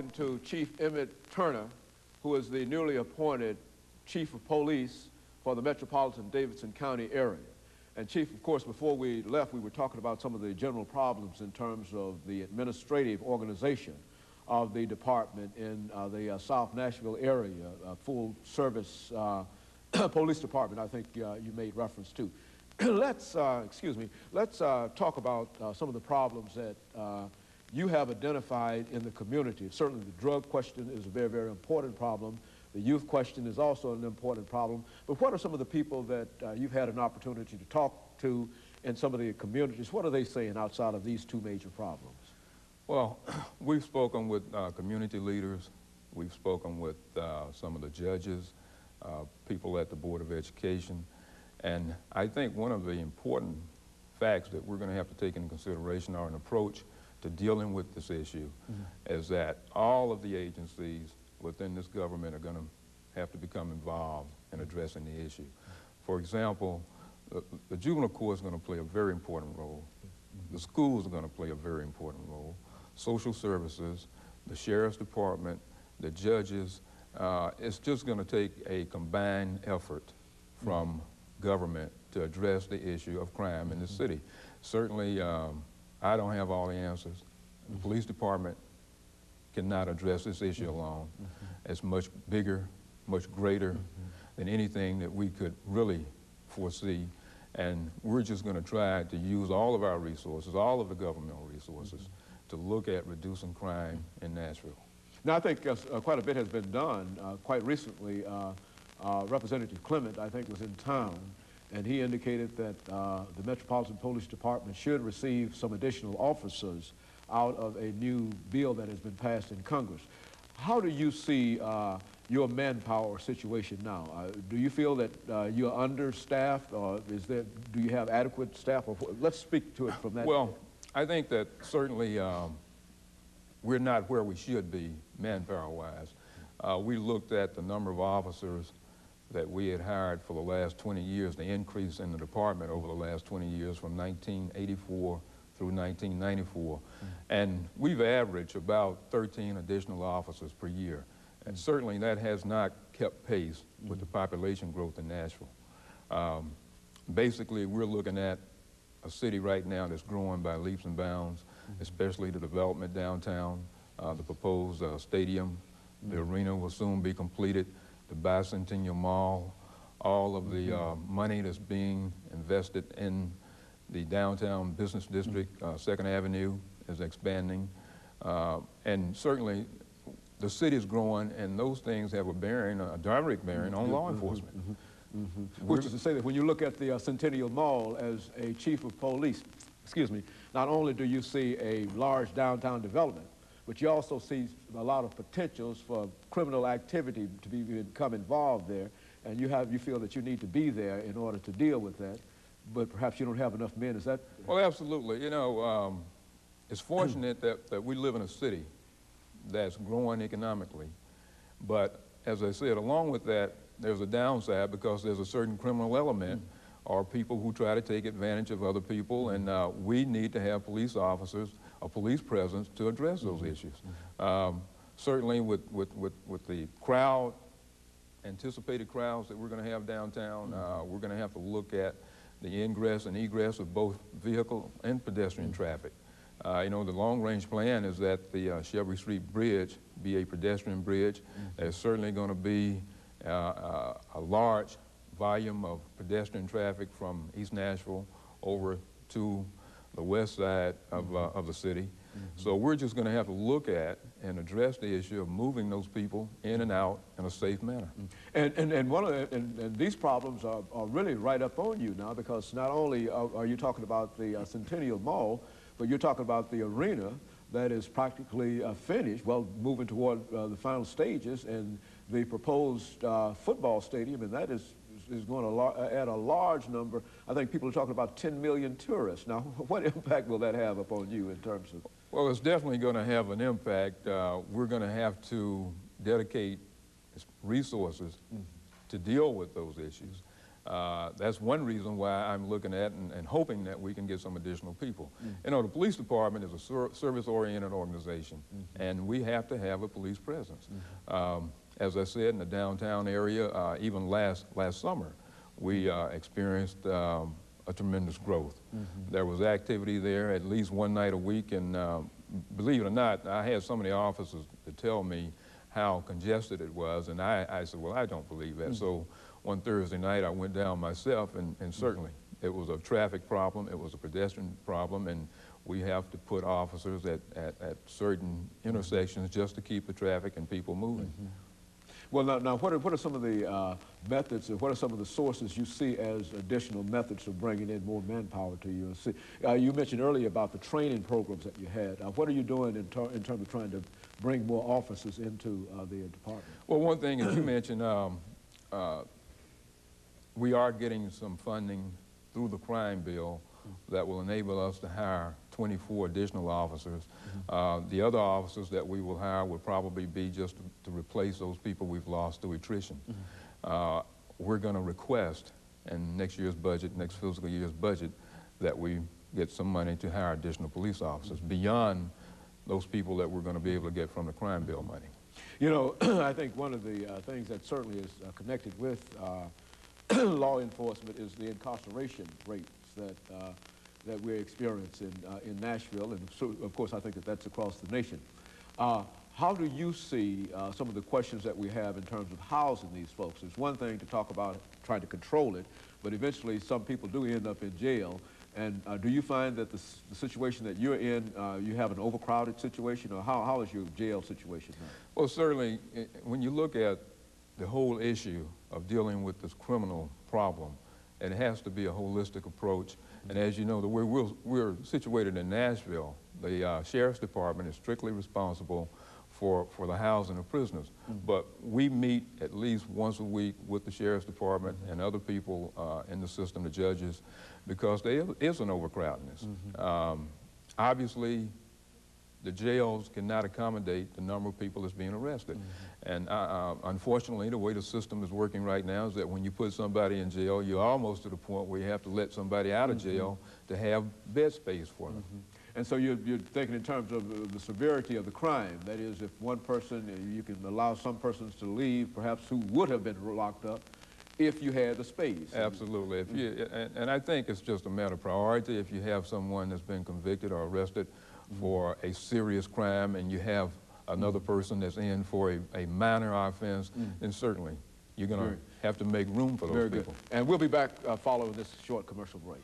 To Chief ETurner, who is the newly appointed Chief of Police for the metropolitan Davidson County area. And Chief, of course, before we left, we were talking about some of the general problems in terms of the administrative organization of the department in the South Nashville area, full service police department, I think you made reference to. Let's talk about some of the problems that you have identified in the community. Certainly the drug question is a very, very important problem. The youth question is also an important problem. But what are some of the people that you've had an opportunity to talk to in some of the communities? What are they saying outside of these two major problems? Well, we've spoken with community leaders. We've spoken with some of the judges, people at the Board of Education. And I think one of the important facts that we're going to have to take into consideration or an approach to dealing with this issue is that all of the agencies within this government are going to have to become involved in addressing the issue. For example, the juvenile court is going to play a very important role. The schools are going to play a very important role. Social services, the sheriff's department, the judges. It's just going to take a combined effort from government to address the issue of crime in the city. Certainly, I don't have all the answers. The police department cannot address this issue alone. It's much bigger, much greater than anything that we could really foresee. And we're just going to try to use all of our resources, all of the governmental resources, to look at reducing crime in Nashville. Now, I think quite a bit has been done. Quite recently, Representative Clement, I think, was in town, and he indicated that the Metropolitan Police Department should receive some additional officers out of a new bill that has been passed in Congress. How do you see your manpower situation now? Do you feel that you're understaffed, or do you have adequate staff? Or let's speak to it from that. Well, I think that certainly we're not where we should be manpower-wise. We looked at the number of officers that we had hired for the last 20 years, the increase in the department over the last 20 years from 1984 through 1994. And we've averaged about 13 additional officers per year. And certainly that has not kept pace with the population growth in Nashville. Basically, we're looking at a city right now that's growing by leaps and bounds, especially the development downtown, the proposed stadium. The arena will soon be completed. The Bicentennial Mall, all of the money that's being invested in the downtown business district, 2nd Avenue is expanding. And certainly the city is growing, and those things have a bearing, a direct bearing on law enforcement. Which is to say that when you look at the Centennial Mall as a chief of police, not only do you see a large downtown development, but you also see a lot of potentials for criminal activity to become involved there, and you feel that you need to be there in order to deal with that, but perhaps you don't have enough men. Is that? Well, absolutely. You know, it's fortunate that we live in a city that's growing economically, but as I said, along with that, there's a downside because there's a certain criminal element or people who try to take advantage of other people, and we need to have police officers, a police presence to address those issues. Certainly with the crowd, anticipated crowds that we're going to have downtown, we're going to have to look at the ingress and egress of both vehicle and pedestrian traffic. You know, the long-range plan is that the Shelby Street Bridge be a pedestrian bridge. There's certainly going to be a large volume of pedestrian traffic from East Nashville over to the west side of the city. So we're just going to have to look at and address the issue of moving those people in and out in a safe manner. And these problems are really right up on you now, because not only are you talking about the Centennial Mall, but you're talking about the arena that is practically finished, well, moving toward the final stages, and the proposed football stadium, and that is going to add a large number. I think people are talking about 10 million tourists. Now, what impact will that have upon you in terms of? Well, it's definitely going to have an impact. We're going to have to dedicate resources to deal with those issues. That's one reason why I'm looking at and hoping that we can get some additional people. You know, the police department is a service-oriented organization, and we have to have a police presence. As I said, in the downtown area, even last summer, we experienced a tremendous growth. There was activity there at least one night a week, and believe it or not, I had some of the officers to tell me how congested it was, and I said, well, I don't believe that. So one Thursday night, I went down myself, and certainly it was a traffic problem, it was a pedestrian problem, and we have to put officers at certain intersections just to keep the traffic and people moving. Well, now what are some of the methods, or what are some of the sources you see as additional methods of bringing in more manpower to you? You mentioned earlier about the training programs that you had. What are you doing in terms of trying to bring more officers into the department? Well, one thing, as you mentioned, we are getting some funding through the crime bill that will enable us to hire 24 additional officers. The other officers that we will hire will probably be just to replace those people we've lost through attrition. We're going to request in next year's budget, next fiscal year's budget, that we get some money to hire additional police officers beyond those people that we're going to be able to get from the crime bill money. You know, I think one of the things that certainly is connected with law enforcement is the incarceration rates that we're experiencing in Nashville, and so, of course, I think that that's across the nation. How do you see some of the questions that we have in terms of housing these folks? It's one thing to talk about trying to control it, but eventually some people do end up in jail. And do you find that the situation that you're in, you have an overcrowded situation, or how is your jail situation now? Well, certainly, when you look at the whole issue of dealing with this criminal problem, it has to be a holistic approach. And as you know, we're situated in Nashville. The Sheriff's Department is strictly responsible for the housing of prisoners. But we meet at least once a week with the Sheriff's Department and other people in the system, the judges, because there is an overcrowdedness. Obviously, the jails cannot accommodate the number of people that's being arrested. And unfortunately, the way the system is working right now is that when you put somebody in jail, you're almost to the point where you have to let somebody out of jail to have bed space for them. And so you're thinking in terms of the severity of the crime. That is, if one person, you can allow some persons to leave, perhaps who would have been locked up, if you had the space. Absolutely. If you, and I think it's just a matter of priority. If you have someone that's been convicted or arrested for a serious crime, and you have another person that's in for a minor offense, then certainly you're going to have to make room for those people. Good. And we'll be back following this short commercial break.